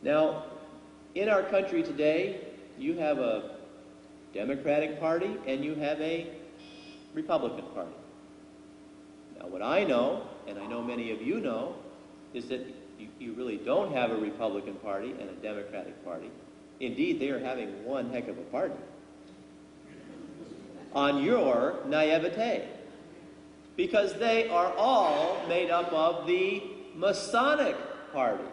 Now, in our country today, you have a Democratic Party and you have a Republican Party. Now, what I know, and I know many of you know, is that you really don't have a Republican Party and a Democratic Party. Indeed, they are having one heck of a party on your naivete, because they are all made up of the Masonic Party.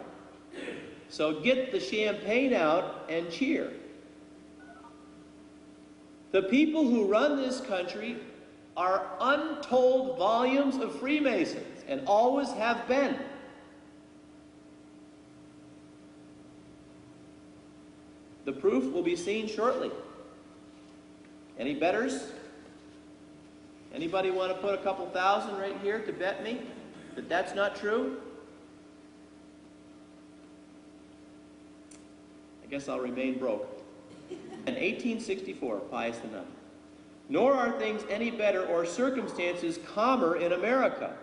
So get the champagne out and cheer. The people who run this country are untold volumes of Freemasons and always have been. The proof will be seen shortly. Any bettors? Anybody want to put a couple thousand right here to bet me that that's not true? I guess I'll remain broke. In 1864, Pius IX. Nor are things any better or circumstances calmer in America,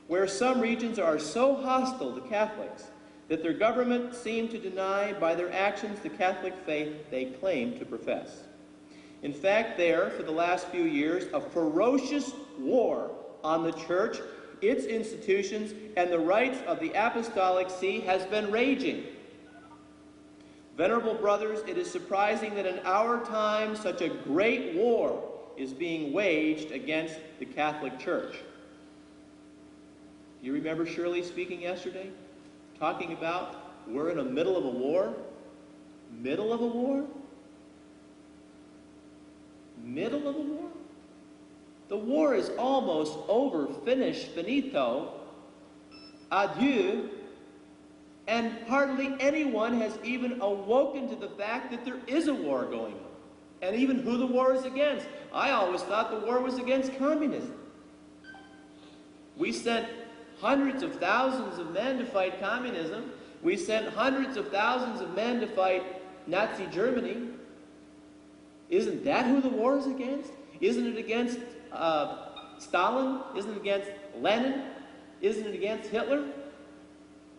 where some regions are so hostile to Catholics that their government seem to deny by their actions the Catholic faith they claim to profess. In fact, there, for the last few years, a ferocious war on the Church, its institutions, and the rights of the Apostolic See has been raging. Venerable brothers, it is surprising that in our time such a great war is being waged against the Catholic Church. Do you remember Shirley speaking yesterday? Talking about we're in the middle of a war? Middle of a war? Middle of a war? The war is almost over, finished, finito, adieu, and hardly anyone has even awoken to the fact that there is a war going on, and even who the war is against. I always thought the war was against communism. We sent hundreds of thousands of men to fight communism. We sent hundreds of thousands of men to fight Nazi Germany. Isn't that who the war is against? Isn't it against Stalin? Isn't it against Lenin? Isn't it against Hitler?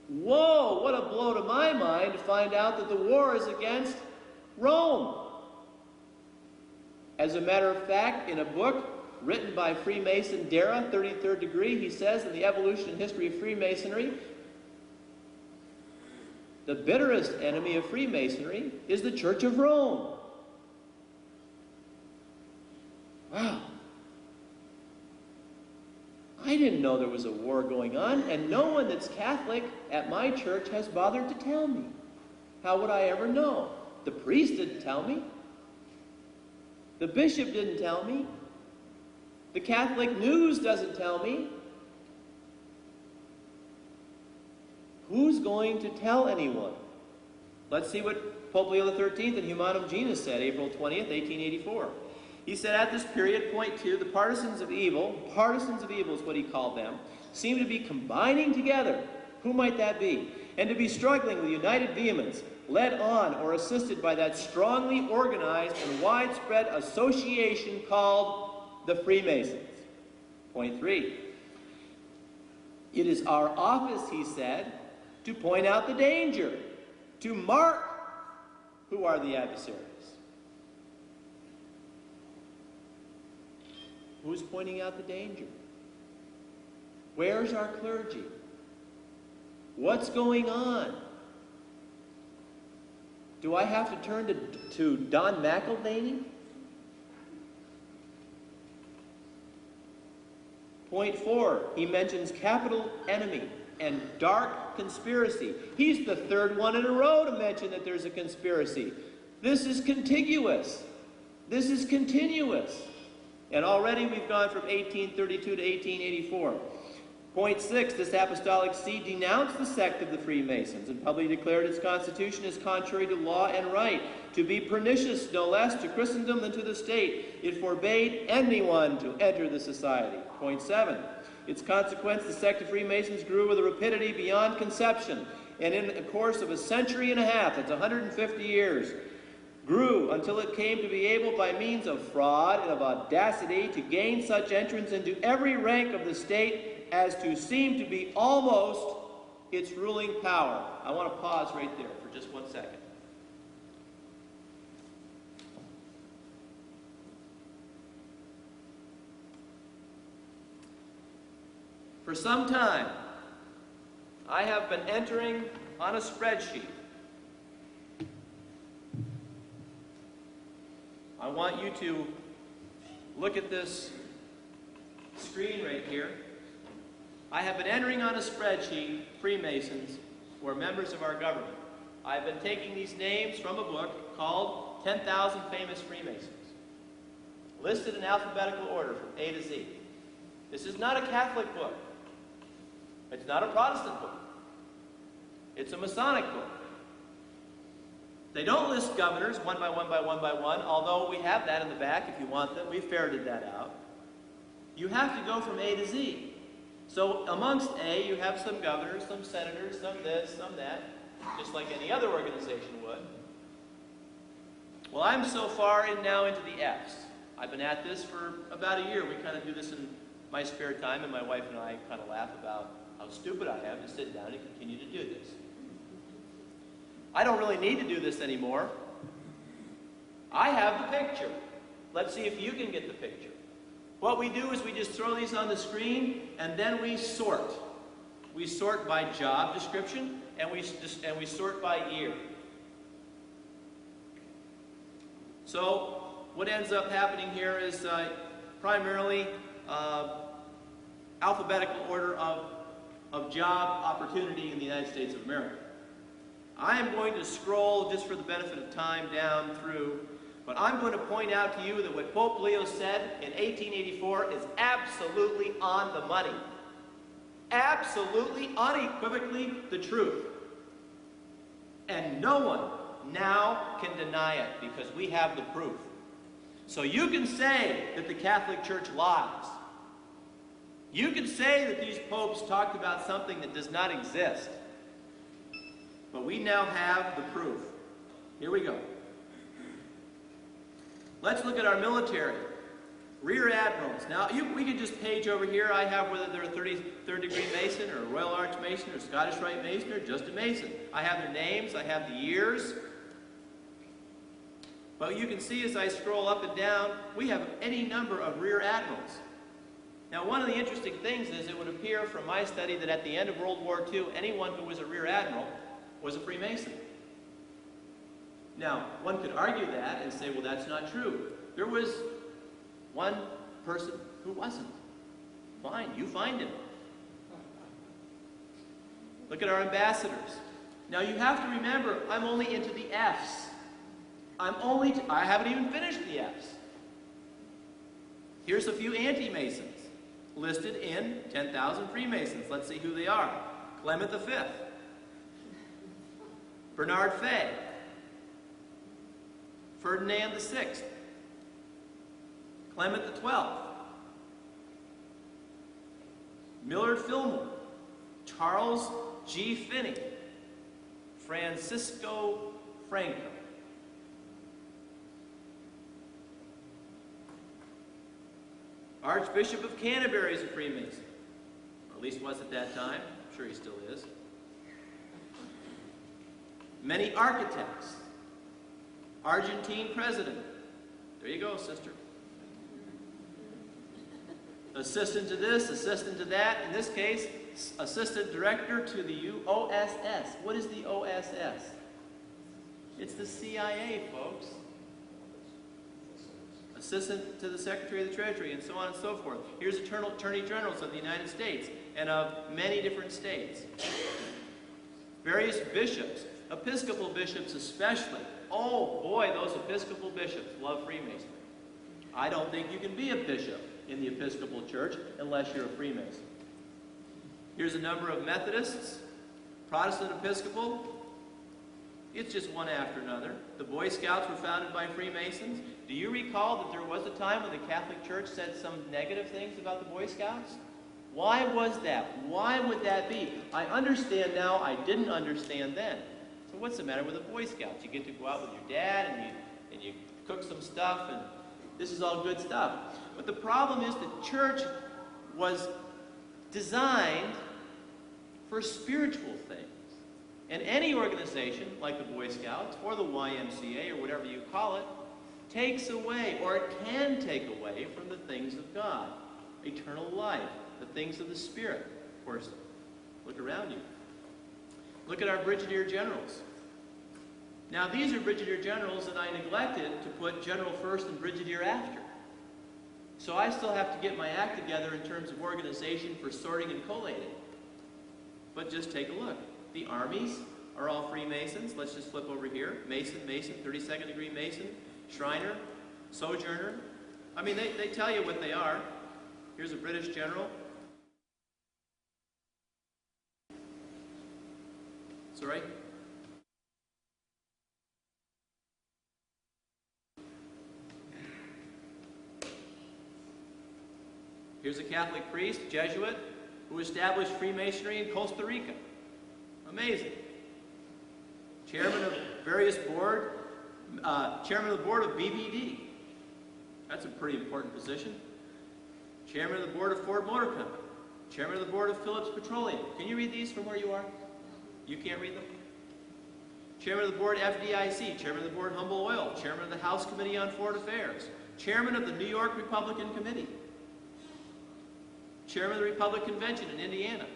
Whoa, what a blow to my mind to find out that the war is against Rome. As a matter of fact, in a book written by Freemason Dara, 33rd degree, he says in the Evolution and History of Freemasonry, the bitterest enemy of Freemasonry is the Church of Rome. Wow. I didn't know there was a war going on, and no one that's Catholic at my church has bothered to tell me. How would I ever know? The priest didn't tell me. The bishop didn't tell me. The Catholic news doesn't tell me. Who's going to tell anyone? Let's see what Pope Leo XIII in Humanum Genus said, April 20th, 1884. He said, at this period, point 2, the partisans of evil is what he called them, seem to be combining together. Who might that be? And to be struggling with united vehemence, led on or assisted by that strongly organized and widespread association called the Freemasons. Point 3. It is our office, he said, to point out the danger, to mark who are the adversaries. Who's pointing out the danger? Where's our clergy? What's going on? Do I have to turn to Don McElvaney? Point 4, he mentions capital enemy and dark conspiracy. He's the third one in a row to mention that there's a conspiracy. This is contiguous. This is continuous. And already we've gone from 1832 to 1884. Point 6, this Apostolic See denounced the sect of the Freemasons and publicly declared its constitution as contrary to law and right, to be pernicious no less to Christendom than to the state. It forbade anyone to enter the society. Point 7, its consequence, the sect of Freemasons grew with a rapidity beyond conception, and in the course of a century and a half, that's 150 years, grew until it came to be able by means of fraud and of audacity to gain such entrance into every rank of the state as to seem to be almost its ruling power. I want to pause right there for just 1 second. For some time, I have been entering on a spreadsheet. I want you to look at this screen right here. I have been entering on a spreadsheet Freemasons who are members of our government. I've been taking these names from a book called 10,000 Famous Freemasons, listed in alphabetical order from A to Z. This is not a Catholic book. It's not a Protestant book. It's a Masonic book. They don't list governors one by one by one by one, although we have that in the back if you want them. We ferreted that out. You have to go from A to Z. So amongst A, you have some governors, some senators, some this, some that, just like any other organization would. Well, I'm so far in now into the F's. I've been at this for about a year. We kind of do this in my spare time, and my wife and I kind of laugh about how stupid I am to sit down and continue to do this. I don't really need to do this anymore. I have the picture. Let's see if you can get the picture. What we do is we just throw these on the screen, and then we sort. We sort by job description, and we sort by year. So what ends up happening here is primarily alphabetical order of job opportunity in the United States of America. I am going to scroll, just for the benefit of time, down through, but I'm going to point out to you that what Pope Leo said in 1884 is absolutely on the money. Absolutely, unequivocally the truth. And no one now can deny it because we have the proof. So you can say that the Catholic Church lies. You can say that these popes talked about something that does not exist. But we now have the proof. Here we go. Let's look at our military. Rear admirals. Now, we could just page over here. I have whether they're a 33rd degree Mason or a Royal Arch Mason or Scottish Rite Mason or just a Mason. I have their names. I have the years. But you can see as I scroll up and down, we have any number of rear admirals. Now, one of the interesting things is it would appear from my study that at the end of World War II, anyone who was a rear admiral was a Freemason. Now, one could argue that and say, well, that's not true. There was one person who wasn't. Fine, you find him. Look at our ambassadors. Now, you have to remember, I'm only into the F's. I haven't even finished the F's. Here's a few anti-Masons listed in 10,000 Freemasons. Let's see who they are. Clement V, Bernard Fay, Ferdinand VI, Clement XII, Millard Fillmore, Charles G. Finney, Francisco Franco. Archbishop of Canterbury is a Freemason, or at least was at that time. I'm sure he still is. Many architects. Argentine president. There you go, sister. Assistant to this, assistant to that. In this case, assistant director to the OSS. What is the OSS? It's the CIA, folks. Assistant to the Secretary of the Treasury, and so on and so forth. Here's Attorney Generals of the United States and of many different states. Various bishops, Episcopal bishops especially. Oh boy, those Episcopal bishops love Freemasonry. I don't think you can be a bishop in the Episcopal Church unless you're a Freemason. Here's a number of Methodists, Protestant Episcopal. It's just one after another. The Boy Scouts were founded by Freemasons. Do you recall that there was a time when the Catholic Church said some negative things about the Boy Scouts? Why was that? Why would that be? I understand now. I didn't understand then. So what's the matter with the Boy Scouts? You get to go out with your dad and you cook some stuff, and this is all good stuff. But the problem is the church was designed for spiritual things. And any organization, like the Boy Scouts or the YMCA or whatever you call it, takes away, or it can take away from the things of God. Eternal life, the things of the Spirit. Of course, look around you. Look at our Brigadier Generals. Now, these are Brigadier Generals that I neglected to put General first and Brigadier after. So I still have to get my act together in terms of organization for sorting and collating. But just take a look. The armies are all Freemasons. Let's just flip over here. Mason, Mason, 32nd degree Mason, Shriner, Sojourner. I mean, they tell you what they are. Here's a British general. Sorry? Here's a Catholic priest, Jesuit, who established Freemasonry in Costa Rica. Amazing. Chairman of various board, chairman of the board of BBD. That's a pretty important position. Chairman of the board of Ford Motor Company. Chairman of the board of Phillips Petroleum. Can you read these from where you are? You can't read them? Chairman of the board FDIC. Chairman of the board Humble Oil. Chairman of the House Committee on Foreign Affairs. Chairman of the New York Republican Committee. Chairman of the Republican Convention in Indiana.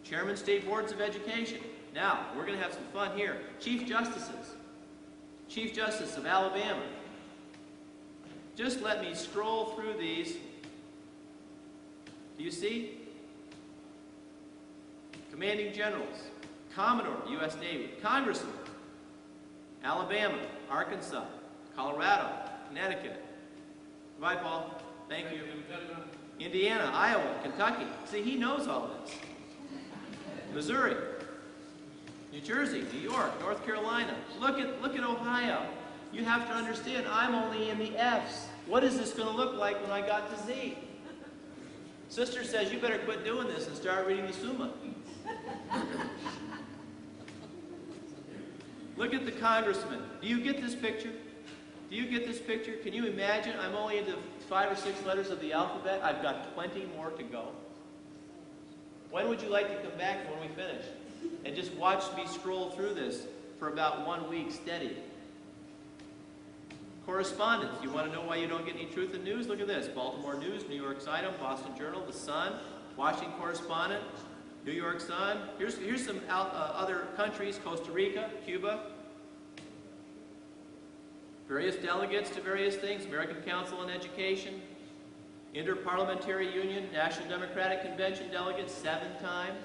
Chairman State Boards of Education. Now, we're going to have some fun here. Chief Justices. Chief Justice of Alabama. Just let me scroll through these. Do you see? Commanding Generals. Commodore, U.S. Navy. Congressman. Alabama, Arkansas, Colorado, Connecticut. Goodbye, Paul. Thank you. Indiana, Iowa, Kentucky. See, he knows all this. Missouri, New Jersey, New York, North Carolina. Look at Ohio. You have to understand, I'm only in the F's. What is this going to look like when I got to Z? Sister says, you better quit doing this and start reading the Summa. Look at the congressman. Do you get this picture? Do you get this picture? Can you imagine? I'm only into 5 or 6 letters of the alphabet. I've got 20 more to go. When would you like to come back when we finish? And just watch me scroll through this for about 1 week steady. Correspondence. You want to know why you don't get any truth in news? Look at this. Baltimore News, New York Item, Boston Journal, The Sun, Washington Correspondent, New York Sun. Here's some other countries, Costa Rica, Cuba. Various delegates to various things, American Council on Education, Interparliamentary Union, National Democratic Convention delegate 7 times.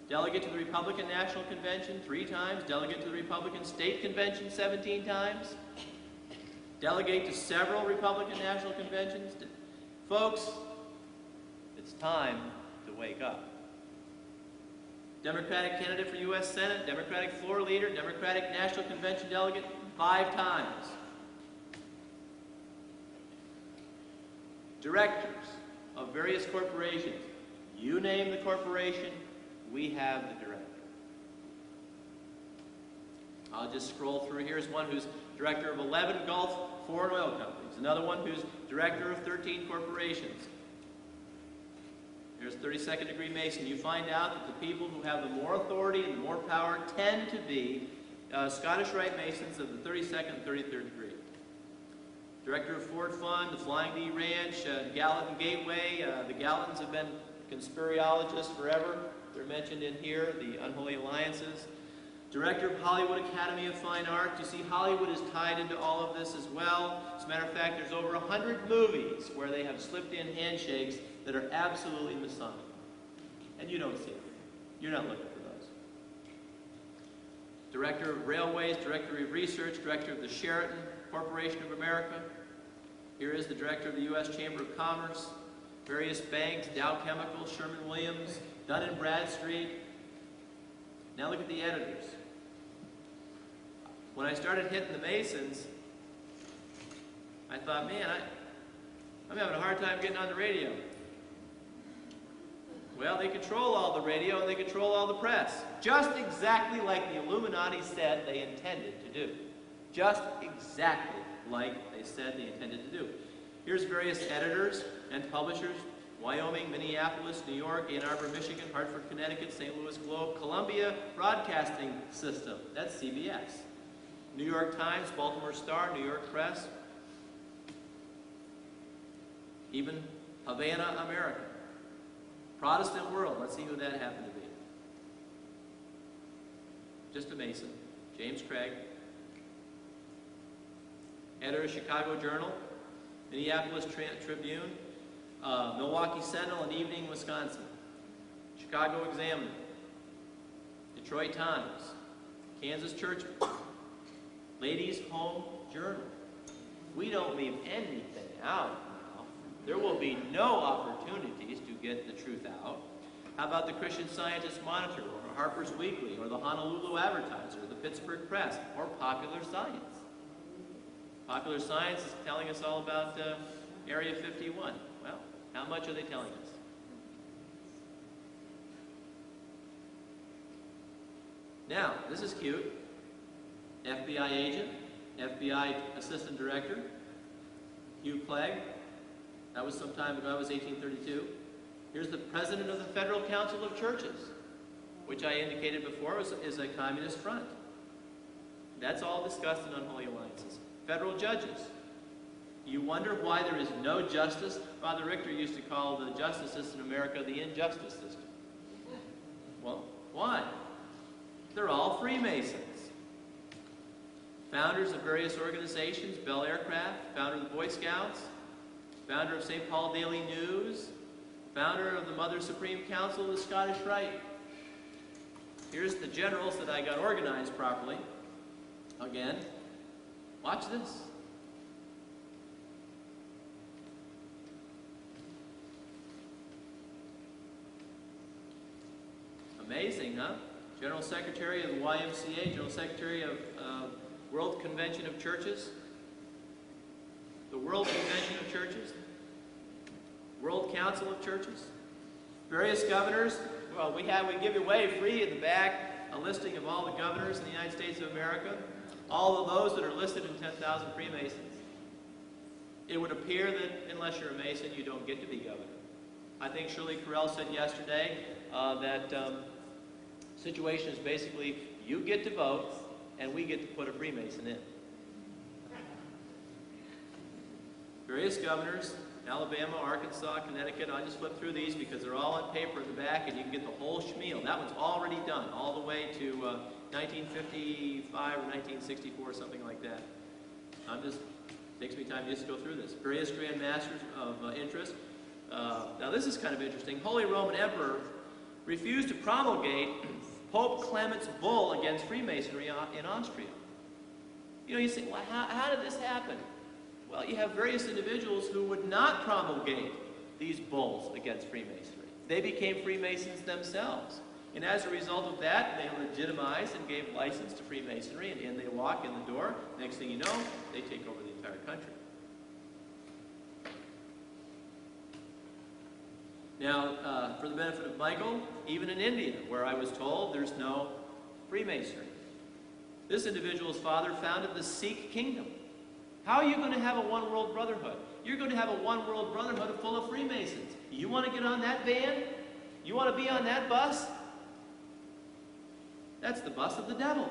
Delegate to the Republican National Convention 3 times. Delegate to the Republican State Convention 17 times. Delegate to several Republican National Conventions. Folks, it's time to wake up. Democratic candidate for U.S. Senate, Democratic floor leader, Democratic National Convention delegate 5 times. Directors of various corporations. You name the corporation, we have the director. I'll just scroll through. Here's one who's director of 11 Gulf foreign oil companies. Another one who's director of 13 corporations. There's 32nd degree Mason. You find out that the people who have the more authority and the more power tend to be Scottish Rite Masons of the 32nd and 33rd degree. Director of Ford Fund, the Flying D Ranch, Gallatin Gateway. The Gallatins have been conspirologists forever. They're mentioned in here, the Unholy Alliances. Director of Hollywood Academy of Fine Arts. You see, Hollywood is tied into all of this as well. As a matter of fact, there's over 100 movies where they have slipped in handshakes that are absolutely Masonic. And you don't see them. You're not looking for those. Director of Railways, Director of Research, Director of the Sheraton Corporation of America. Here is the Director of the U.S. Chamber of Commerce. Various banks, Dow Chemical, Sherwin-Williams, Dun & Bradstreet. Now look at the editors. When I started hitting the Masons, I thought, man, I'm having a hard time getting on the radio. Well, they control all the radio and they control all the press. Just exactly like the Illuminati said they intended to do. Just exactly like they said they intended to do. Here's various editors and publishers: Wyoming, Minneapolis, New York, Ann Arbor, Michigan, Hartford, Connecticut, St. Louis Globe, Columbia Broadcasting System, that's CBS, New York Times, Baltimore Star, New York Press, even Havana, America. Protestant World, let's see who that happened to be. Just a Mason, James Craig. Editor of Chicago Journal, Minneapolis Tribune, Milwaukee Sentinel, and Evening, Wisconsin. Chicago Examiner, Detroit Times, Kansas Churchman, Ladies' Home Journal. We don't leave anything out now. There will be no opportunities to get the truth out. How about the Christian Scientist Monitor, or Harper's Weekly, or the Honolulu Advertiser, or the Pittsburgh Press, or Popular Science? Popular Science is telling us all about Area 51. Well, how much are they telling us? Now, this is cute. FBI agent, FBI Assistant Director, Hugh Clegg. That was some time ago, that was 1832. Here's the President of the Federal Council of Churches, which I indicated before is a communist front. That's all discussed in Unholy Alliances. Federal judges. You wonder why there is no justice? Father Richter used to call the justice system in America the injustice system. Well, why? They're all Freemasons. Founders of various organizations: Bell Aircraft, founder of the Boy Scouts, founder of St. Paul Daily News, founder of the Mother Supreme Council of the Scottish Rite. Here's the generals that I got organized properly. Again, watch this. Amazing, huh? General Secretary of the YMCA, General Secretary of World Convention of Churches, the World Convention of Churches, World Council of Churches, various governors. Well, we give away free in the back a listing of all the governors in the United States of America, all of those that are listed in 10,000 Freemasons. It would appear that unless you're a Mason, you don't get to be governor. I think Shirley Carell said yesterday that situation is basically you get to vote and we get to put a Freemason in. Various governors: Alabama, Arkansas, Connecticut. I just flipped through these because they're all on paper in the back and you can get the whole schmeal. That one's already done, all the way to 1955 or 1964, something like that. Takes me time just to go through this. Various Grand Masters of interest. Now this is kind of interesting. Holy Roman Emperor refused to promulgate Pope Clement's bull against Freemasonry in Austria. You know, you say, well, how did this happen? Well, you have various individuals who would not promulgate these bulls against Freemasonry. They became Freemasons themselves. And as a result of that, they legitimized and gave license to Freemasonry, and in they walk in the door. Next thing you know, they take over the entire country. Now, for the benefit of Michael, even in India, where I was told there's no Freemasonry, this individual's father founded the Sikh kingdom. How are you going to have a one-world brotherhood? You're going to have a one-world brotherhood full of Freemasons. You want to get on that van? You want to be on that bus? That's the bus of the devil.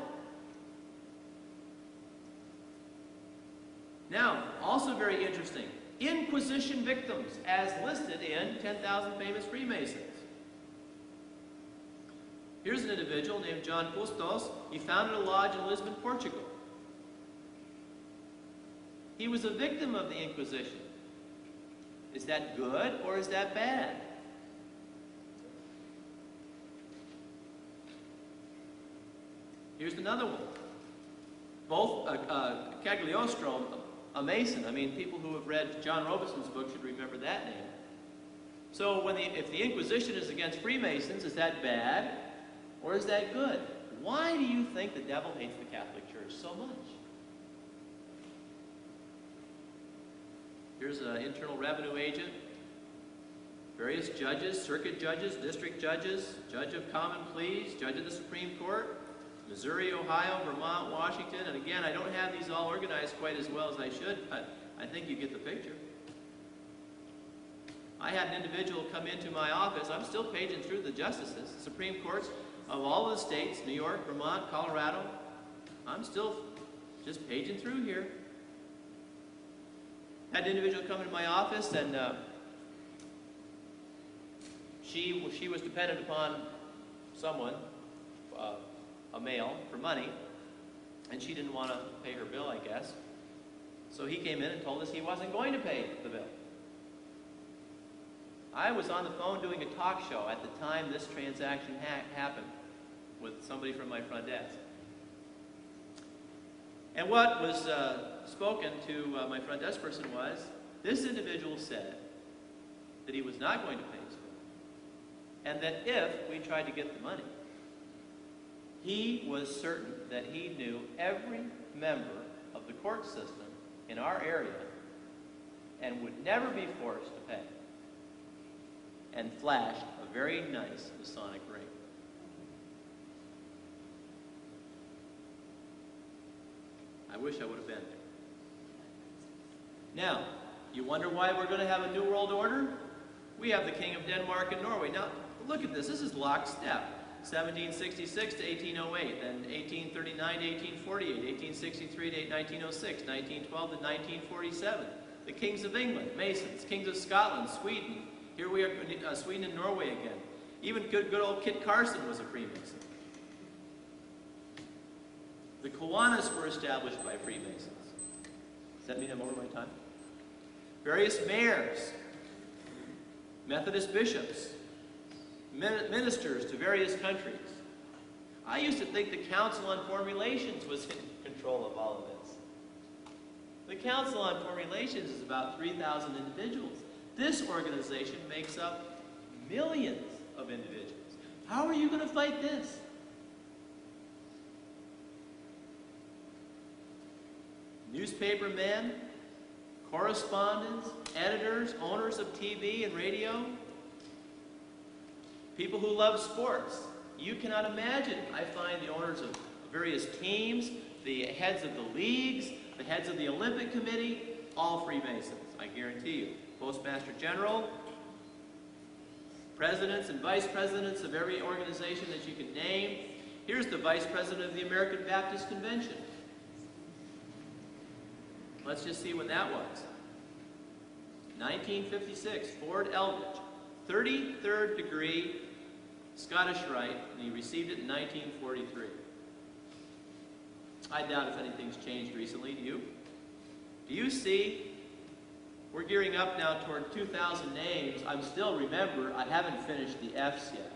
Now, also very interesting, Inquisition victims as listed in 10,000 Famous Freemasons. Here's an individual named John Custos. He founded a lodge in Lisbon, Portugal. He was a victim of the Inquisition. Is that good or is that bad? Here's another one. Both Cagliostro, a Mason. I mean, people who have read John Robeson's book should remember that name. So if the Inquisition is against Freemasons, is that bad or is that good? Why do you think the devil hates the Catholic Church so much? Here's an internal revenue agent, various judges, circuit judges, district judges, judge of common pleas, judge of the Supreme Court, Missouri, Ohio, Vermont, Washington. And again, I don't have these all organized quite as well as I should, but I think you get the picture. I had an individual come into my office. I'm still paging through the justices, Supreme Courts of all of the states, New York, Vermont, Colorado. I'm still just paging through here. Had an individual come into my office, and she was dependent upon someone, a male, for money, and she didn't want to pay her bill, I guess. So he came in and told us he wasn't going to pay the bill. I was on the phone doing a talk show at the time this transaction happened with somebody from my front desk. And what was spoken to my front desk person was, this individual said that he was not going to pay his bill, and that if we tried to get the money, he was certain that he knew every member of the court system in our area and would never be forced to pay, and flashed a very nice Masonic ring. I wish I would have been there. Now, you wonder why we're going to have a New World Order? We have the King of Denmark and Norway. Now, look at this. This is lockstep. 1766 to 1808, then 1839 to 1848, 1863 to 1906, 1912 to 1947. The kings of England, Masons, kings of Scotland, Sweden. Here we are, Sweden and Norway again. Even good old Kit Carson was a Freemason. The Kiwanis were established by Freemasons. Does that mean I'm over my time? Various mayors, Methodist bishops, ministers to various countries. I used to think the Council on Foreign Relations was in control of all of this. The Council on Foreign Relations is about 3,000 individuals. This organization makes up millions of individuals. How are you going to fight this? Newspaper men, correspondents, editors, owners of TV and radio, people who love sports. You cannot imagine. I find the owners of various teams, the heads of the leagues, the heads of the Olympic Committee, all Freemasons, I guarantee you. Postmaster General, presidents and vice presidents of every organization that you can name. Here's the vice president of the American Baptist Convention. Let's just see when that was. 1956, Ford Eldridge, 33rd degree Scottish Rite, and he received it in 1943. I doubt if anything's changed recently, do you? Do you see? We're gearing up now toward 2,000 names. I'm still, remember, I haven't finished the F's yet.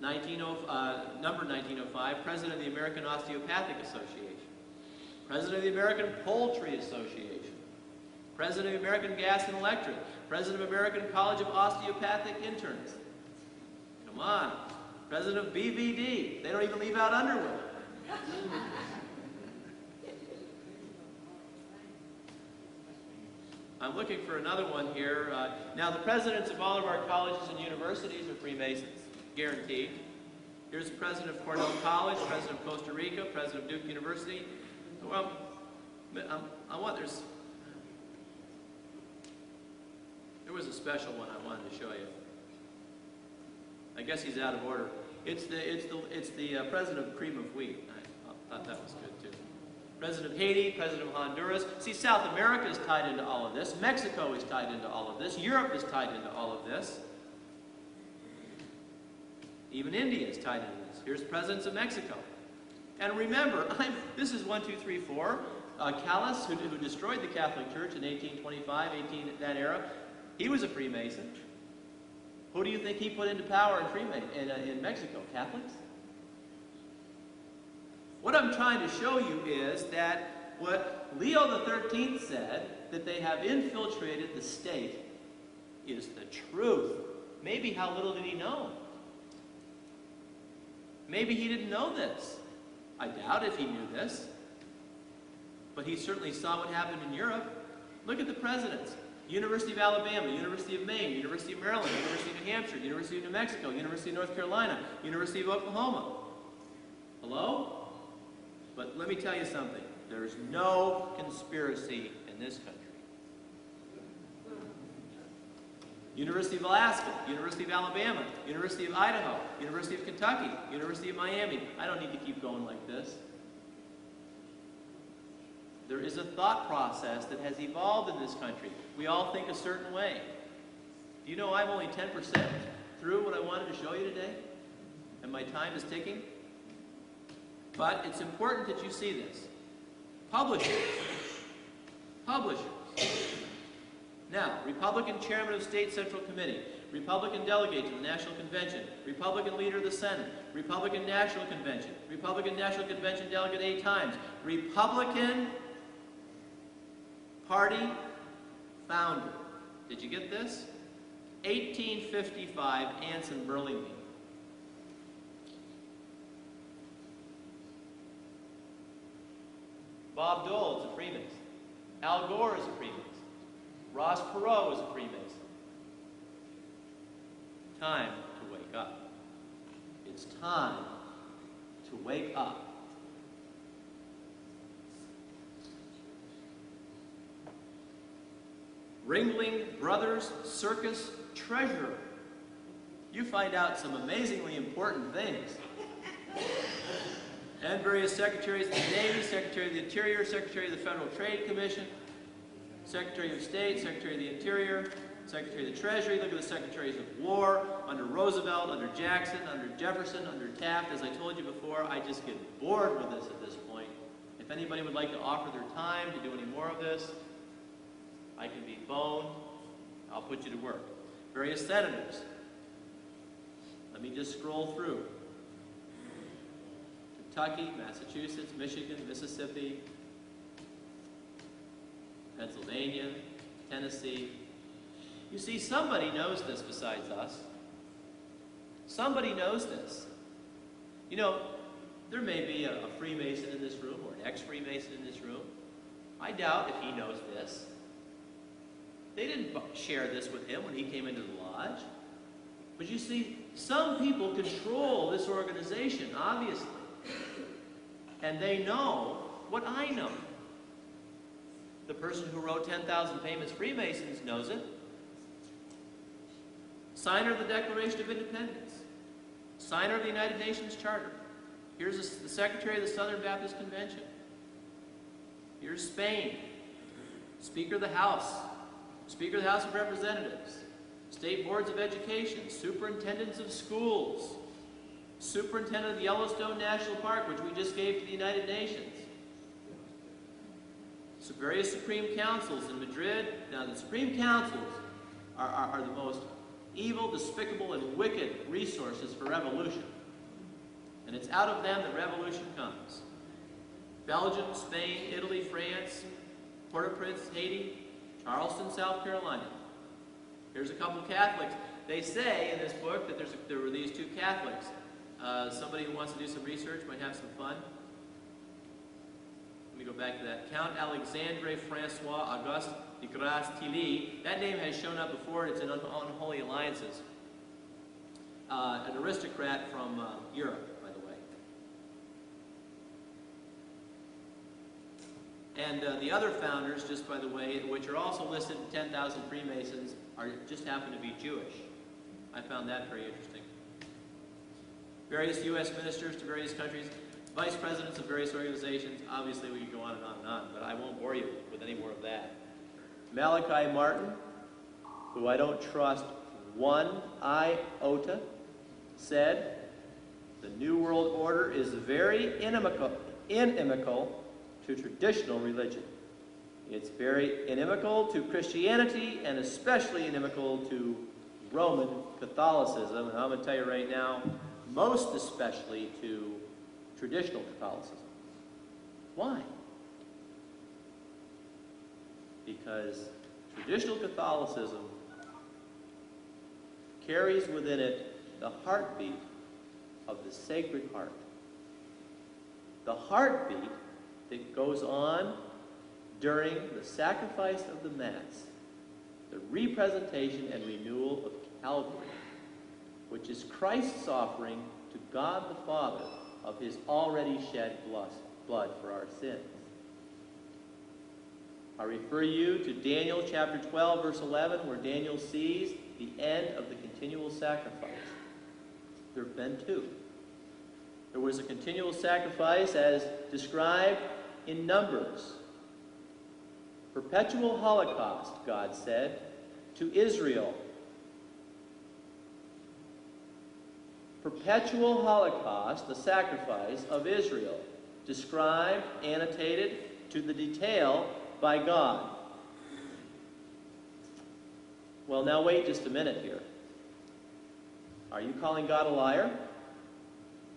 Number 1905, President of the American Osteopathic Association. President of the American Poultry Association. President of the American Gas and Electric. President of American College of Osteopathic Interns. Come on. President of BVD. They don't even leave out underwear. I'm looking for another one here. Now, the presidents of all of our colleges and universities are Freemasons, guaranteed. Here's the president of Cornell College, president of Costa Rica, president of Duke University. Well, there was a special one I wanted to show you. I guess he's out of order. It's the president of Cream of Wheat. I thought that was good too. President of Haiti, president of Honduras. See, South America is tied into all of this. Mexico is tied into all of this. Europe is tied into all of this. Even India is tied into this. Here's the presidents of Mexico. And remember, this is 1, 2, 3, 4. Callas, who destroyed the Catholic Church in 1825, that era, he was a Freemason. Who do you think he put into power in Mexico? Catholics? What I'm trying to show you is that what Leo XIII said, that they have infiltrated the state, is the truth. Maybe how little did he know? Maybe he didn't know this. I doubt if he knew this. But he certainly saw what happened in Europe. Look at the presidents. University of Alabama, University of Maine, University of Maryland, University of New Hampshire, University of New Mexico, University of North Carolina, University of Oklahoma. Hello? But let me tell you something. There's no conspiracy in this country. University of Alaska, University of Alabama, University of Idaho, University of Kentucky, University of Miami. I don't need to keep going like this. There is a thought process that has evolved in this country. We all think a certain way. Do you know I'm only 10% through what I wanted to show you today? And my time is ticking? But it's important that you see this. Publishers. Now, Republican Chairman of State Central Committee, Republican Delegate to the National Convention, Republican Leader of the Senate, Republican National Convention, Republican National Convention Delegate 8 times, Republican Party founder. Did you get this? 1855, Anson Burlingame. Bob Dole is a Freemason. Al Gore is a Freemason. Ross Perot is a Freemason. Time to wake up. It's time to wake up. Ringling Brothers Circus Treasurer. You find out some amazingly important things. And various secretaries of the Navy, Secretary of the Interior, Secretary of the Federal Trade Commission, Secretary of State, Secretary of the Interior, Secretary of the Treasury. Look at the Secretaries of War, under Roosevelt, under Jackson, under Jefferson, under Taft. As I told you before, I just get bored with this at this point. If anybody would like to offer their time to do any more of this, I can be phoned. I'll put you to work. Various senators. Let me just scroll through. Kentucky, Massachusetts, Michigan, Mississippi, Pennsylvania, Tennessee. You see, somebody knows this besides us. Somebody knows this. You know, there may be a Freemason in this room or an ex-Freemason in this room. I doubt if he knows this. They didn't share this with him when he came into the lodge. But you see, some people control this organization, obviously. And they know what I know. The person who wrote 10,000 Famous Freemasons knows it. Signer of the Declaration of Independence. Signer of the United Nations Charter. Here's the Secretary of the Southern Baptist Convention. Here's Spain. Speaker of the House. Speaker of the House of Representatives. State Boards of Education. Superintendents of Schools. Superintendent of the Yellowstone National Park, which we just gave to the United Nations. So various Supreme Councils in Madrid. Now, the Supreme Councils are the most evil, despicable, and wicked resources for revolution. And it's out of them that revolution comes. Belgium, Spain, Italy, France, Port-au-Prince, Haiti, Charleston, South Carolina. Here's a couple of Catholics. They say in this book that there were these two Catholics. Somebody who wants to do some research might have some fun. Let me go back to that. Count Alexandre Francois Auguste de Grasse Tilly. That name has shown up before. It's in Unholy Alliances. An aristocrat from Europe, by the way. And the other founders, just by the way, which are also listed in 10,000 Freemasons, just happen to be Jewish. I found that very interesting. Various U.S. ministers to various countries, vice presidents of various organizations. Obviously, we could go on and on and on, but I won't bore you with any more of that. Malachi Martin, who I don't trust one iota, said, the New World Order is very inimical to traditional religion. It's very inimical to Christianity and especially inimical to Roman Catholicism. And I'm going to tell you right now, most especially to traditional Catholicism. Why? Because traditional Catholicism carries within it the heartbeat of the Sacred Heart. The heartbeat that goes on during the sacrifice of the Mass, the representation and renewal of Calvary, which is Christ's offering to God the Father of his already shed blood for our sins. I refer you to Daniel chapter 12, verse 11, where Daniel sees the end of the continual sacrifice. There have been two. There was a continual sacrifice as described in Numbers. Perpetual holocaust, God said, to Israel. Perpetual holocaust, the sacrifice of Israel, described, annotated to the detail by God. Well, now wait just a minute here. Are you calling God a liar?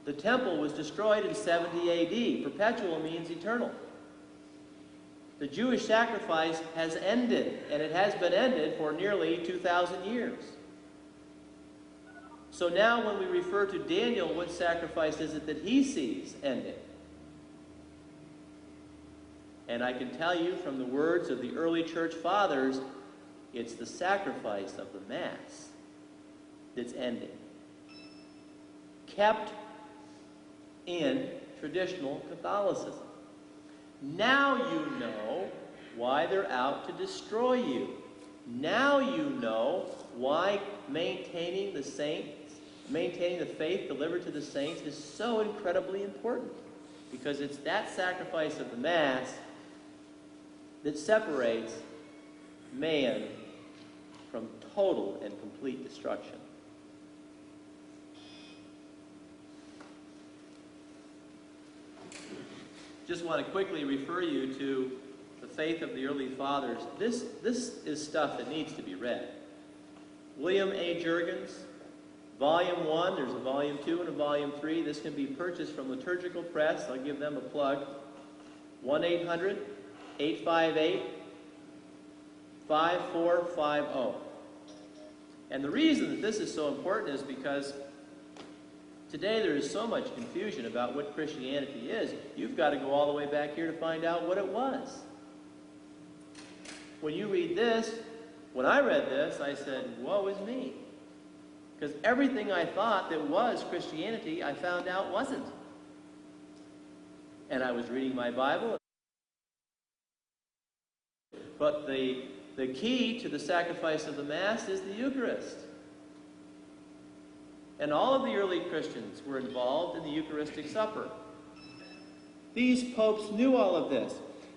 The temple was destroyed in 70 A.D. Perpetual means eternal. The Jewish sacrifice has ended, and it has been ended for nearly 2,000 years. So now when we refer to Daniel, what sacrifice is it that he sees ending? And I can tell you from the words of the early church fathers, it's the sacrifice of the Mass that's ending. Kept in traditional Catholicism. Now you know why they're out to destroy you. Now you know why maintaining the faith delivered to the saints is so incredibly important. Because it's that sacrifice of the Mass that separates man from total and complete destruction. Just want to quickly refer you to the faith of the early fathers. This is stuff that needs to be read. William A. Juergens, Volume 1, there's a Volume 2 and a Volume 3. This can be purchased from Liturgical Press. I'll give them a plug. 1-800-858-5450. And the reason that this is so important is because today there is so much confusion about what Christianity is. You've got to go all the way back here to find out what it was. When you read this, when I read this, I said, woe is me. Because everything I thought that was Christianity, I found out wasn't. And I was reading my Bible. But the key to the sacrifice of the Mass is the Eucharist. And all of the early Christians were involved in the Eucharistic Supper. These popes knew all of this.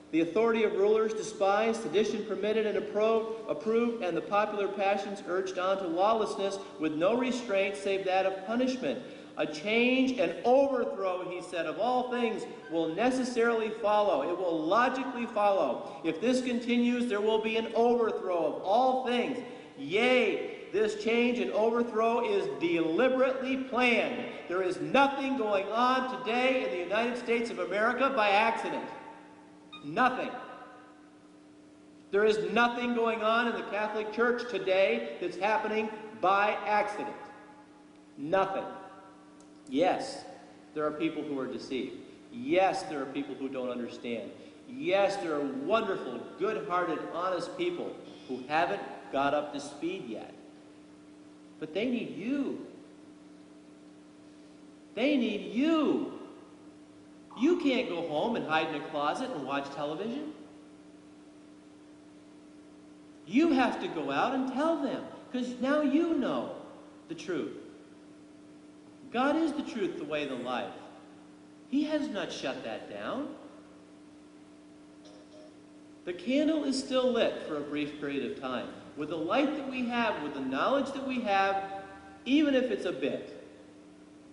The authority of rulers despised, sedition permitted and approved, and the popular passions urged on to lawlessness with no restraint save that of punishment. A change, an overthrow, he said, of all things will necessarily follow. It will logically follow. If this continues, there will be an overthrow of all things. Yea, this change and overthrow is deliberately planned. There is nothing going on today in the United States of America by accident. Nothing. There is nothing going on in the Catholic Church today that's happening by accident. Nothing. Yes, there are people who are deceived. Yes, there are people who don't understand. Yes, there are wonderful, good-hearted, honest people who haven't got up to speed yet. But they need you. They need you. You can't go home and hide in a closet and watch television. You have to go out and tell them, because now you know the truth. God is the truth, the way, the life. He has not shut that down. The candle is still lit for a brief period of time. With the light that we have, with the knowledge that we have, even if it's a bit,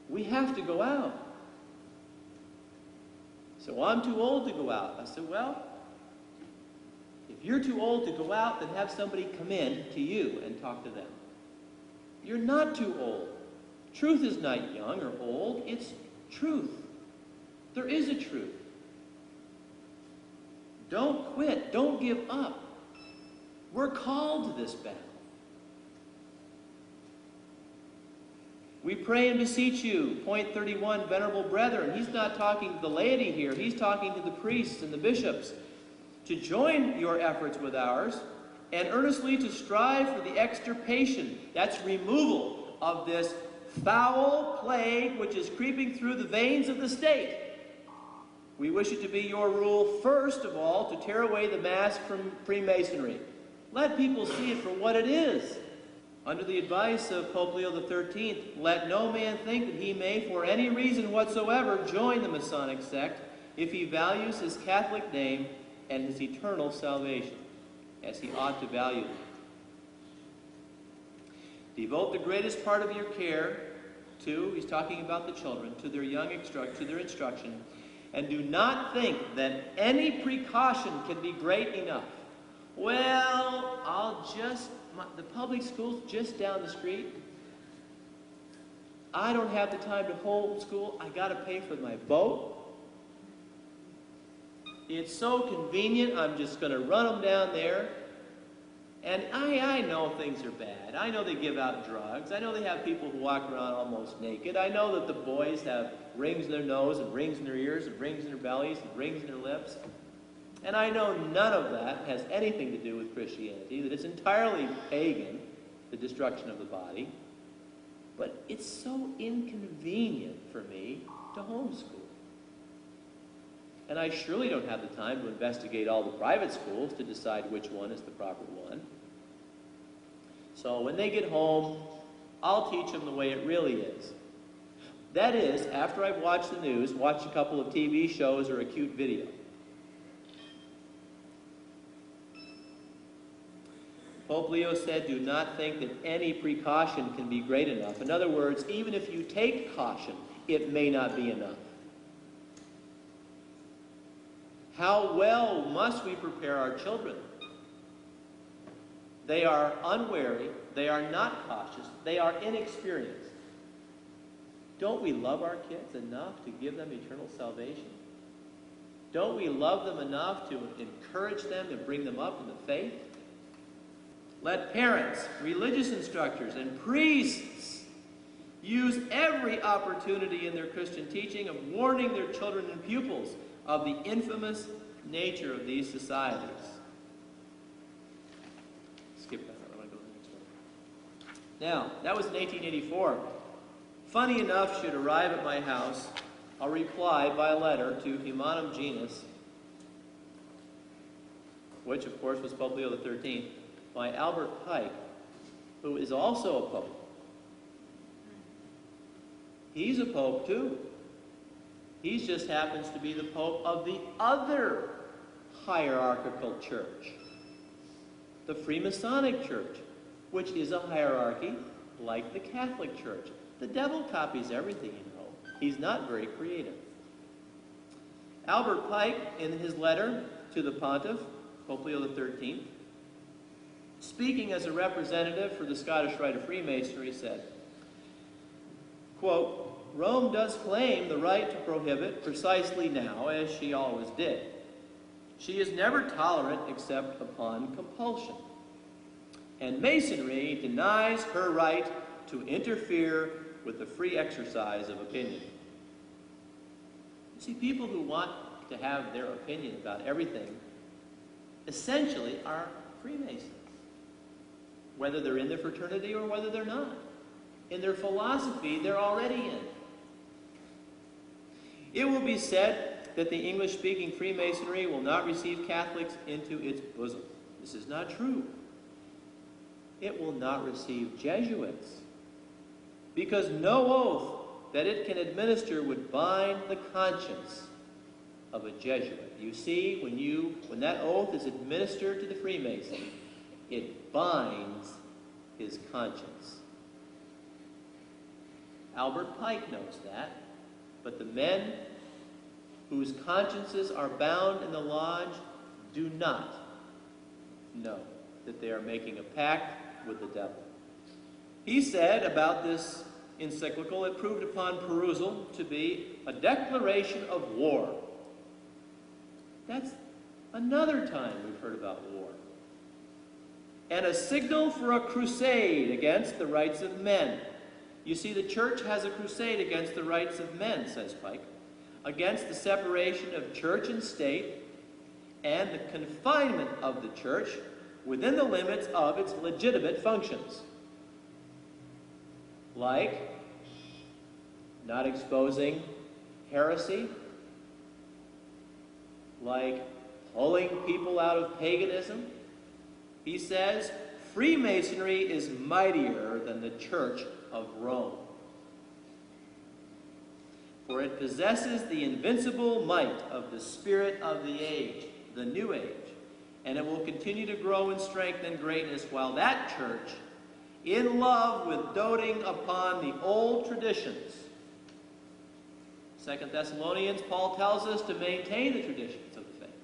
we have to go out. So I'm too old to go out. I said, well, if you're too old to go out, then have somebody come in to you and talk to them. You're not too old. Truth is not young or old. It's truth. There is a truth. Don't quit. Don't give up. We're called to this battle. We pray and beseech you, point 31, venerable brethren. He's not talking to the laity here. He's talking to the priests and the bishops, to join your efforts with ours and earnestly to strive for the extirpation, that's removal of this foul plague which is creeping through the veins of the state. We wish it to be your rule, first of all, to tear away the mask from Freemasonry. Let people see it for what it is, Under the advice of Pope Leo XIII, let no man think that he may, for any reason whatsoever, join the Masonic sect if he values his Catholic name and his eternal salvation, as he ought to value them. Devote the greatest part of your care to, he's talking about the children, to their instruction, and do not think that any precaution can be great enough. Well, the public school's just down the street. I don't have the time to homeschool. I got to pay for my boat. It's so convenient, I'm just going to run them down there. And I know things are bad. I know they give out drugs. I know they have people who walk around almost naked. I know that the boys have rings in their nose and rings in their ears and rings in their bellies and rings in their lips. And I know none of that has anything to do with Christianity, that it's entirely pagan, the destruction of the body. But it's so inconvenient for me to homeschool. And I surely don't have the time to investigate all the private schools to decide which one is the proper one. So when they get home, I'll teach them the way it really is. That is, after I've watched the news, watched a couple of TV shows or a cute video. Pope Leo said, do not think that any precaution can be great enough. In other words, even if you take caution, it may not be enough. How well must we prepare our children? They are unwary, they are not cautious, they are inexperienced. Don't we love our kids enough to give them eternal salvation? Don't we love them enough to encourage them and bring them up in the faith? Let parents, religious instructors, and priests use every opportunity in their Christian teaching of warning their children and pupils of the infamous nature of these societies. Skip that. I want to go to the next one. Now, that was in 1884. Funny enough, should arrive at my house a reply by letter to Humanum Genus, which, of course, was Pope Leo XIII, by Albert Pike, who is also a pope. He's a pope, too. He just happens to be the pope of the other hierarchical church, the Freemasonic church, which is a hierarchy like the Catholic Church. The devil copies everything, you know. He's not very creative. Albert Pike, in his letter to the pontiff, Pope Leo XIII, speaking as a representative for the Scottish Rite of Freemasonry, said, quote, Rome does claim the right to prohibit precisely now, as she always did. She is never tolerant except upon compulsion. And Masonry denies her right to interfere with the free exercise of opinion. You see, people who want to have their opinion about everything essentially are Freemasons, whether they're in the fraternity or whether they're not. In their philosophy, they're already in. It will be said that the English-speaking Freemasonry will not receive Catholics into its bosom. This is not true. It will not receive Jesuits, because no oath that it can administer would bind the conscience of a Jesuit. You see, when that oath is administered to the Freemason, it binds his conscience. Albert Pike knows that, but the men whose consciences are bound in the lodge do not know that they are making a pact with the devil. He said about this encyclical, it proved upon perusal to be a declaration of war. That's another time we've heard about war. And a signal for a crusade against the rights of men. You see, the church has a crusade against the rights of men, says Pike, against the separation of church and state and the confinement of the church within the limits of its legitimate functions. Like not exposing heresy, like pulling people out of paganism. He says, Freemasonry is mightier than the Church of Rome, for it possesses the invincible might of the spirit of the age, the New Age, and it will continue to grow in strength and greatness, while that church, in love with doting upon the old traditions. 2 Thessalonians, Paul tells us to maintain the traditions of the faith,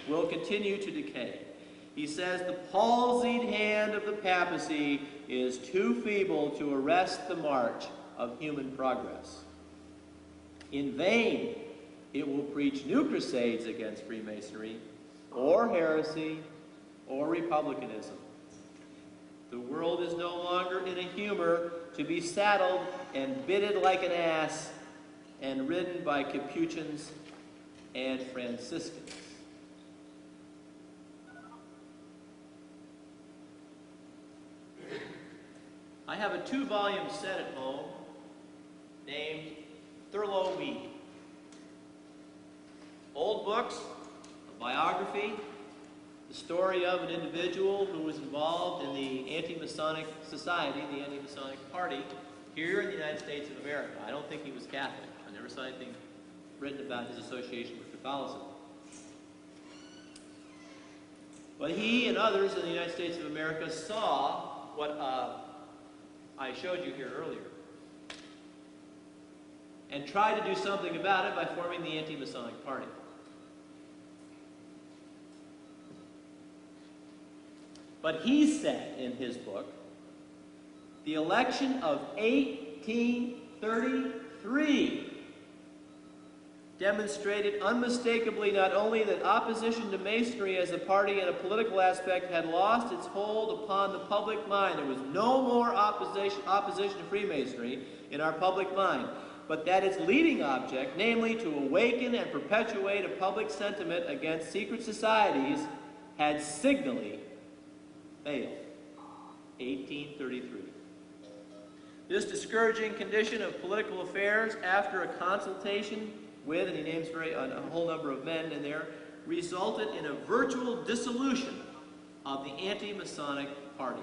will continue to decay. He says the palsied hand of the papacy is too feeble to arrest the march of human progress. In vain, it will preach new crusades against Freemasonry, or heresy, or republicanism. The world is no longer in a humor to be saddled and bitted like an ass and ridden by Capuchins and Franciscans. I have a 2-volume set at home named Thurlow Weed. Old books, a biography, the story of an individual who was involved in the anti-Masonic society, the anti-Masonic party, here in the United States of America. I don't think he was Catholic. I never saw anything written about his association with Catholicism. But he and others in the United States of America saw what I showed you here earlier, and tried to do something about it by forming the anti-Masonic party. But he said in his book, the election of 1833 demonstrated unmistakably not only that opposition to Masonry as a party and a political aspect had lost its hold upon the public mind. There was no more opposition to Freemasonry in our public mind, but that its leading object, namely to awaken and perpetuate a public sentiment against secret societies, had signally failed. 1833. This discouraging condition of political affairs, after a consultation with, and he names a whole number of men in there, resulted in a virtual dissolution of the anti-Masonic party.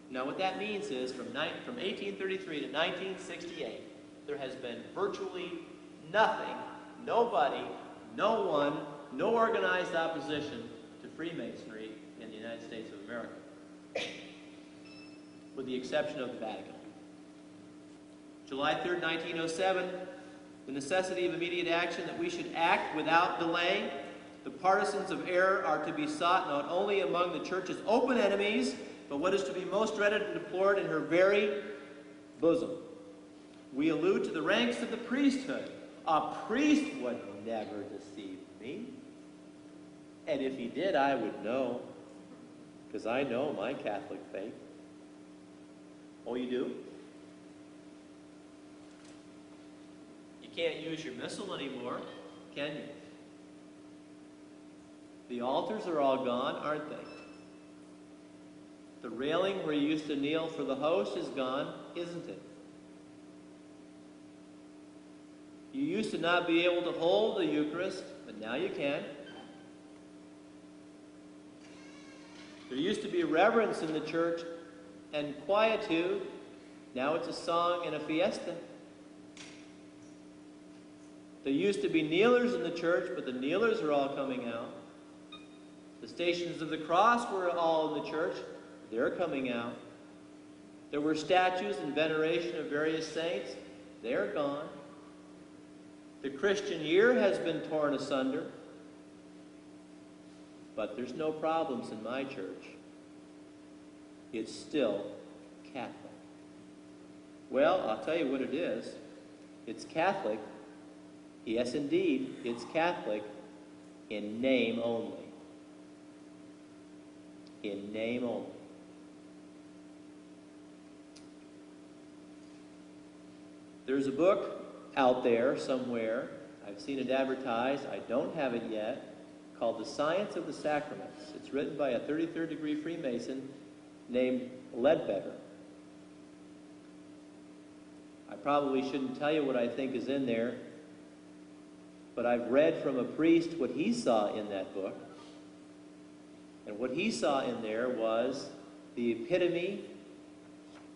Now what that means is from 1833 to 1968, there has been virtually nothing, nobody, no one, no organized opposition to Freemasonry in the United States of America, with the exception of the Vatican. July 3rd, 1907, the necessity of immediate action, that we should act without delay. The partisans of error are to be sought not only among the Church's open enemies, but what is to be most dreaded and deplored in her very bosom. We allude to the ranks of the priesthood. A priest would never deceive me. And if he did, I would know, because I know my Catholic faith. Oh, you do? You can't use your missal anymore, can you? The altars are all gone, aren't they? The railing where you used to kneel for the host is gone, isn't it? You used to not be able to hold the Eucharist, but now you can. There used to be reverence in the church and quietude. Now it's a song and a fiesta. There used to be kneelers in the church, but the kneelers are all coming out. The Stations of the Cross were all in the church. They're coming out. There were statues and veneration of various saints. They're gone. The Christian year has been torn asunder. But there's no problems in my church. It's still Catholic. Well, I'll tell you what it is. It's Catholic. Yes, indeed, it's Catholic in name only. In name only. There's a book out there somewhere. I've seen it advertised. I don't have it yet. Called The Science of the Sacraments. It's written by a 33rd degree Freemason named Ledbetter. I probably shouldn't tell you what I think is in there, but I've read from a priest what he saw in that book. And what he saw in there was the epitome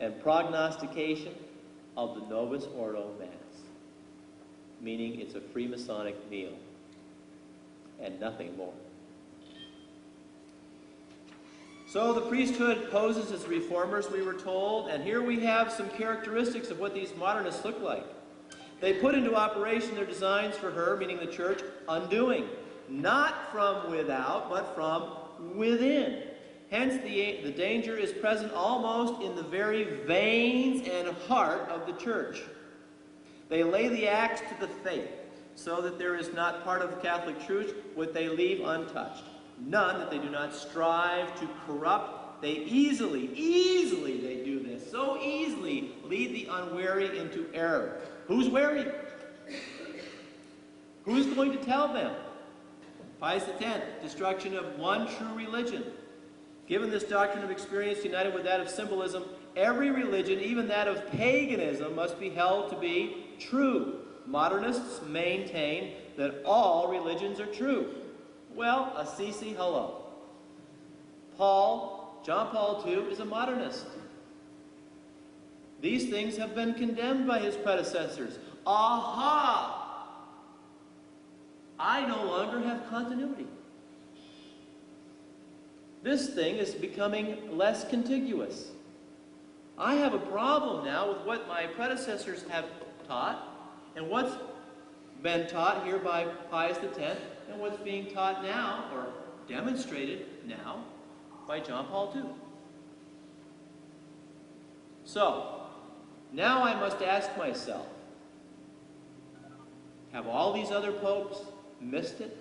and prognostication of the Novus Ordo Mass, meaning it's a Freemasonic meal and nothing more. So the priesthood poses as reformers, we were told, and here we have some characteristics of what these modernists look like. They put into operation their designs for her, meaning the church, undoing, not from without, but from within. Hence, the danger is present almost in the very veins and heart of the church. They lay the axe to the faith, so that there is not part of Catholic truth what they leave untouched. None that they do not strive to corrupt. They easily they do this, so easily lead the unwary into error. Who's wary? Who's going to tell them? Pius X, destruction of one true religion. Given this doctrine of experience united with that of symbolism, every religion, even that of paganism, must be held to be true. Modernists maintain that all religions are true. Well, Assisi, hello. John Paul II is a modernist. These things have been condemned by his predecessors. Aha! I no longer have continuity. This thing is becoming less contiguous. I have a problem now with what my predecessors have taught and what's been taught here by Pius X and what's being taught now, or demonstrated now, by John Paul II. So, now I must ask myself, have all these other popes missed it?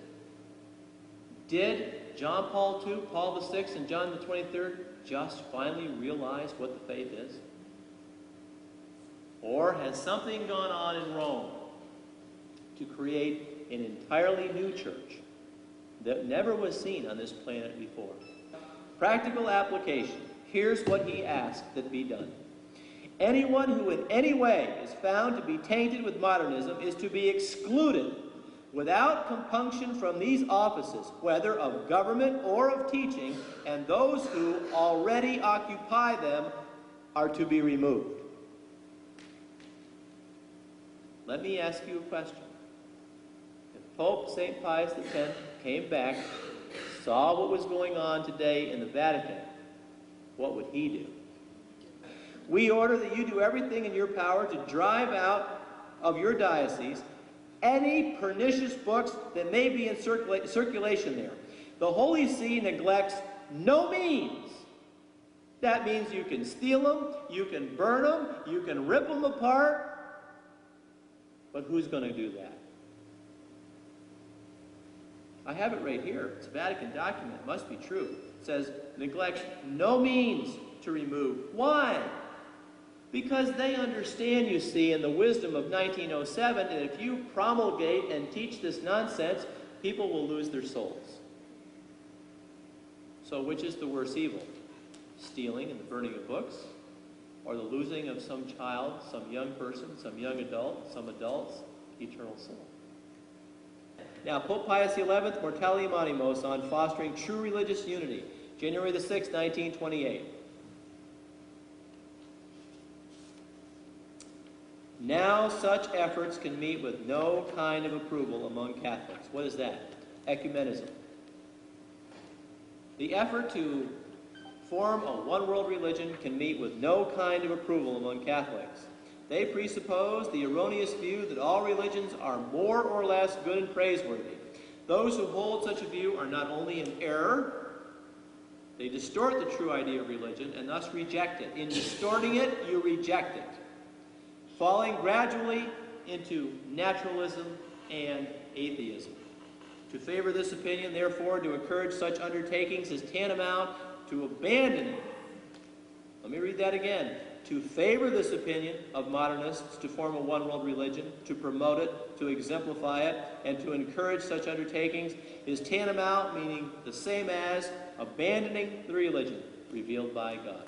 Did John Paul II, Paul VI, and John the 23rd just finally realize what the faith is? Or has something gone on in Rome to create an entirely new church that never was seen on this planet before? Practical application. Here's what he asked that be done. Anyone who in any way is found to be tainted with modernism is to be excluded without compunction from these offices, whether of government or of teaching, and those who already occupy them are to be removed. Let me ask you a question. If Pope St. Pius X came back, saw what was going on today in the Vatican, what would he do? We order that you do everything in your power to drive out of your diocese any pernicious books that may be in circulation there. The Holy See neglects no means. That means you can steal them, you can burn them, you can rip them apart. But who's going to do that? I have it right here. It's a Vatican document. It must be true. It says, neglects no means to remove. Why? Because they understand, you see, in the wisdom of 1907, that if you promulgate and teach this nonsense, people will lose their souls. So which is the worse evil? Stealing and the burning of books? Or the losing of some child, some young person, some young adult, some adult's eternal soul? Now, Pope Pius XI, Mortalium Animos, on fostering true religious unity, January the 6th, 1928. Now such efforts can meet with no kind of approval among Catholics. What is that? Ecumenism. The effort to form a one-world religion can meet with no kind of approval among Catholics. They presuppose the erroneous view that all religions are more or less good and praiseworthy. Those who hold such a view are not only in error, they distort the true idea of religion and thus reject it. In distorting it, you reject it, falling gradually into naturalism and atheism. To favor this opinion, therefore, to encourage such undertakings is tantamount to abandoning. Let me read that again. To favor this opinion of modernists to form a one-world religion, to promote it, to exemplify it, and to encourage such undertakings is tantamount, meaning the same as, abandoning the religion revealed by God.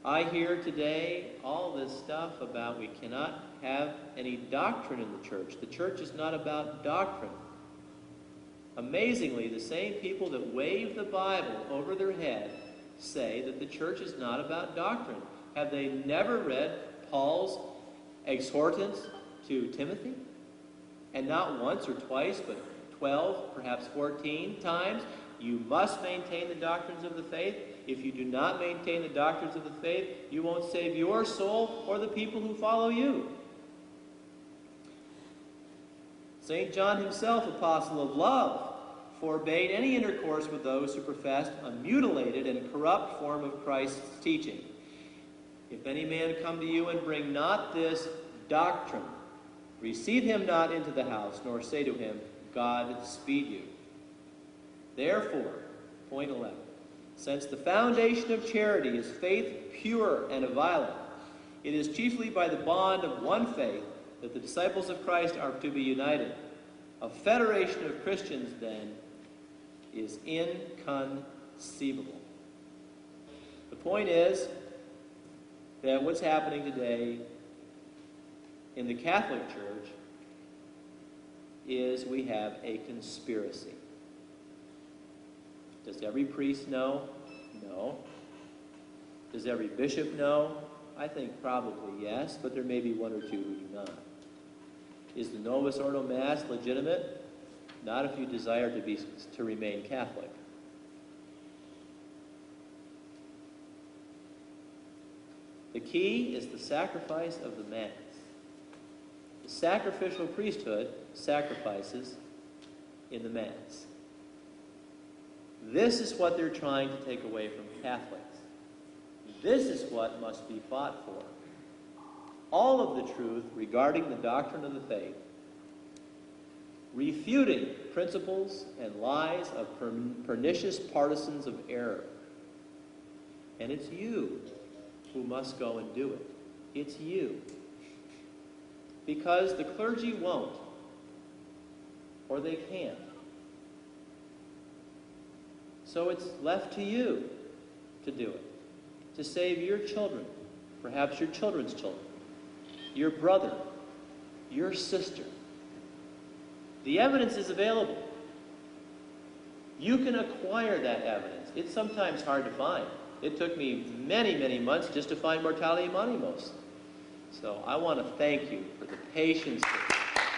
I hear today all this stuff about we cannot have any doctrine in the church. The church is not about doctrine. Amazingly, the same people that wave the Bible over their head say that the church is not about doctrine. Have they never read Paul's exhortance to Timothy? And not once or twice, but 12, perhaps 14 times, you must maintain the doctrines of the faith. If you do not maintain the doctrines of the faith, you won't save your soul or the people who follow you. St. John himself, apostle of love, forbade any intercourse with those who professed a mutilated and corrupt form of Christ's teaching. If any man come to you and bring not this doctrine, receive him not into the house, nor say to him, God speed you. Therefore, point 11, since the foundation of charity is faith pure and inviolate, it is chiefly by the bond of one faith that the disciples of Christ are to be united. A federation of Christians, then, is inconceivable. The point is that what's happening today in the Catholic Church is we have a conspiracy. Does every priest know? No. Does every bishop know? I think probably yes, but there may be one or two who do not. Is the Novus Ordo Mass legitimate? Not if you desire to remain Catholic. The key is the sacrifice of the Mass. The sacrificial priesthood sacrifices in the Mass. This is what they're trying to take away from Catholics. This is what must be fought for. All of the truth regarding the doctrine of the faith, refuting principles and lies of pernicious partisans of error. And it's you who must go and do it. It's you. Because the clergy won't, or they can't. So it's left to you to do it, to save your children, perhaps your children's children, your brother, your sister. The evidence is available. You can acquire that evidence. It's sometimes hard to find. It took me many, many months just to find Mortality Animos. So I want to thank you for the patience.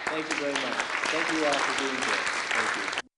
Thank you very much. Thank you all for being here. Thank you.